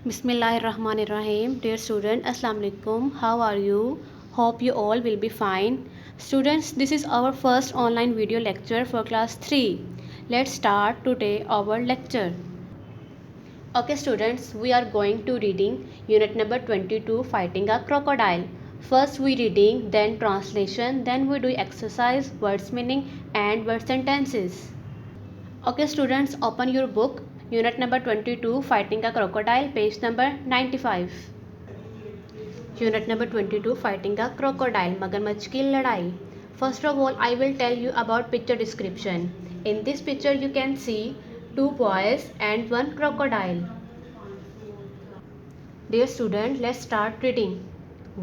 Bismillahirrahmanirrahim. Dear student, Assalamu alaikum. How are you? Hope you all will be fine. Students, this is our first online video lecture for class 3. Let's start today our lecture. Okay students, we are going to reading unit number 22, Fighting a Crocodile. First we reading, then translation, then we do exercise, words meaning and word sentences. Okay students, open your book. Unit number 22, Fighting a Crocodile, page number 95. Unit number 22, Fighting a Crocodile, मगरमच्छ की लड़ाई. First of all, I will tell you about picture description. In this picture you can see two boys and one crocodile. Dear student, let's start reading.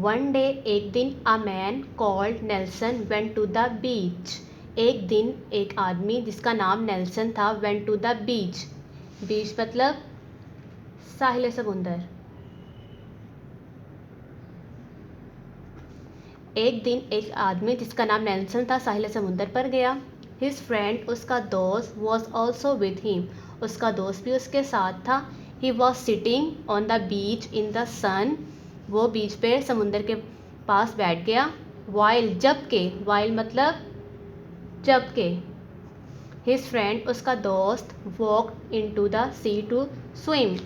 One day, एक दिन, a man called Nelson went to the beach. एक दिन एक आदमी जिसका नाम Nelson था went to the beach. बीच मतलब साहिल समुंदर. एक दिन एक आदमी जिसका नाम नेल्सन था साहिल समुंदर पर गया. His friend, उसका दोस्त, was also with him. उसका दोस्त भी उसके साथ था. He was sitting on the beach in the sun. वो बीच पे समुंदर के पास बैठ गया. While, जबकि, while मतलब जबकि. His friend, उसका दोस्त, walked into the sea to swim.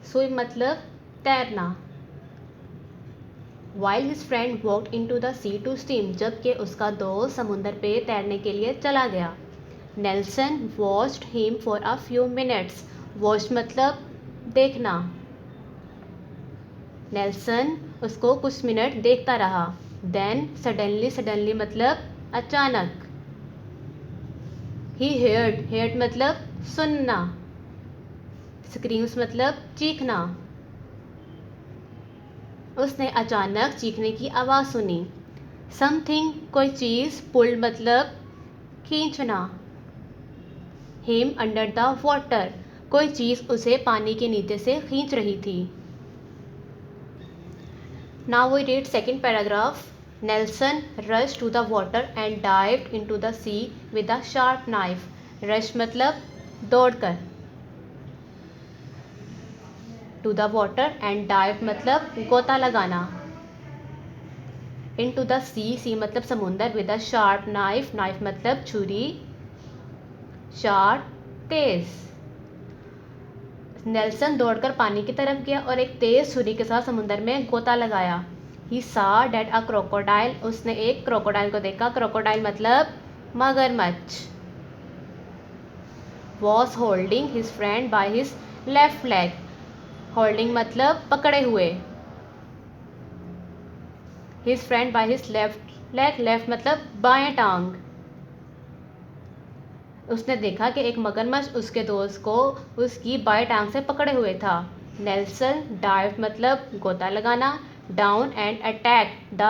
Swim मतलब तैरना. While his friend walked into the sea to swim, जबकि उसका दोस्त समुंदर पे तैरने के लिए चला गया. Nelson watched him for a few minutes. Watch मतलब देखना. नेल्सन उसको कुछ मिनट देखता रहा. Then suddenly मतलब अचानक. He heard मतलब सुनना. Screams मतलब चीखना. उसने अचानक चीखने की आवाज़ सुनी. Something कोई चीज़, pulled मतलब खींचना. Him under the water, कोई चीज़ उसे पानी के नीचे से खींच रही थी. Now we read second paragraph. Nelson rushed to the water and dived into the sea with a sharp knife. Rush मतलब दौड़कर. To the water and dive मतलब गोता लगाना. Into the sea मतलब समुंदर, with a sharp knife मतलब छुरी. Sharp तेज. Nelson दौड़कर पानी की तरफ गया और एक तेज छुरी के साथ समुंदर में गोता लगाया. He saw that a crocodile, उसने एक क्रोकोडाइल को देखा. क्रोकोडाइल मतलब मगरमच्छ. Was holding his friend by his left leg. Holding मतलब पकड़े हुए. His friend by his left leg, left मतलब बाएं टांग. उसने देखा कि एक मगरमच्छ उसके दोस्त को उसकी बाएं टांग से पकड़े हुए था. नेल्सन डाइव मतलब गोता लगाना. Down and attack the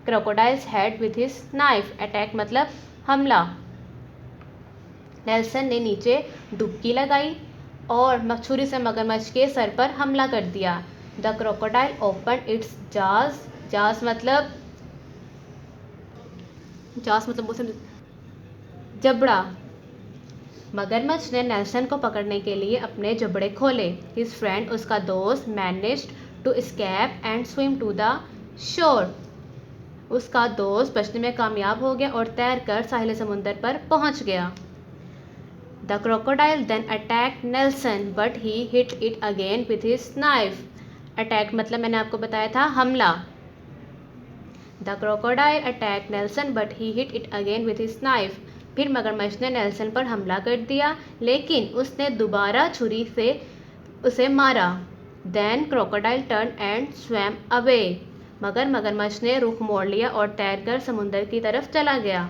crocodiles head with his knife. Attack मतलब हमला. नेल्सन ने नीचे डुबकी लगाई और छुरी से मगरमच्छ के सर पर हमला कर दिया. द क्रोकोडाइल ओपन इट्स जाज. जाज मतलब जबड़ा. मगरमच्छ ने नेल्सन को पकड़ने के लिए अपने जबड़े खोले. हिज फ्रेंड, उसका दोस्त, managed to escape and swim to the shore. उसका दोस्त बचने में कामयाब हो गया और तैरकर साहिल समुंदर पर पहुंच गया. The crocodile then attacked Nelson but he hit it again with his knife. Attack मतलब मैंने आपको बताया था हमला. The crocodile attacked Nelson but he hit it again with his knife. फिर मगरमच्छ ने नेल्सन पर हमला कर दिया, लेकिन उसने दोबारा छुरी से उसे मारा. Then crocodile turn and swam away. मगर मगरमच्छ ने रुख मोड़ लिया और तैरकर समुंदर की तरफ चला गया.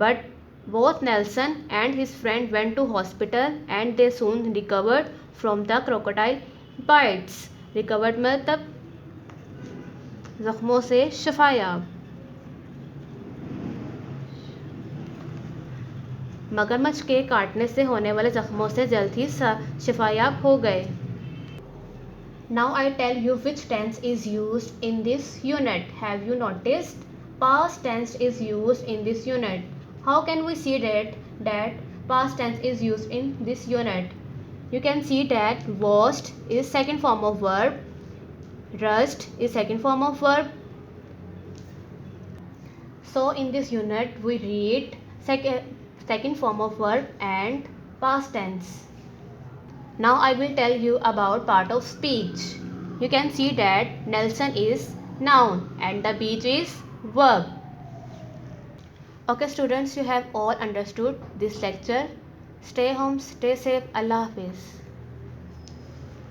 But both Nelson and his friend went to hospital and they soon recovered from the crocodile bites. Recovered मतलब जख्मों से शफायाब. मगरमच्छ के काटने से होने वाले जख्मों से जल्द ही शिफायाब हो गए. Now I tell you which tense is used in this unit. Have you noticed? Past tense is used in this unit. How can we see that past tense is used in this unit? You can see that washed is second form of verb, rushed is second form of verb. So in this unit we read second form of verb and past tense. Now I will tell you about part of speech. You can see that Nelson is noun and the beach is verb. Okay students, you have all understood this lecture. Stay home, stay safe. Allah Hafiz.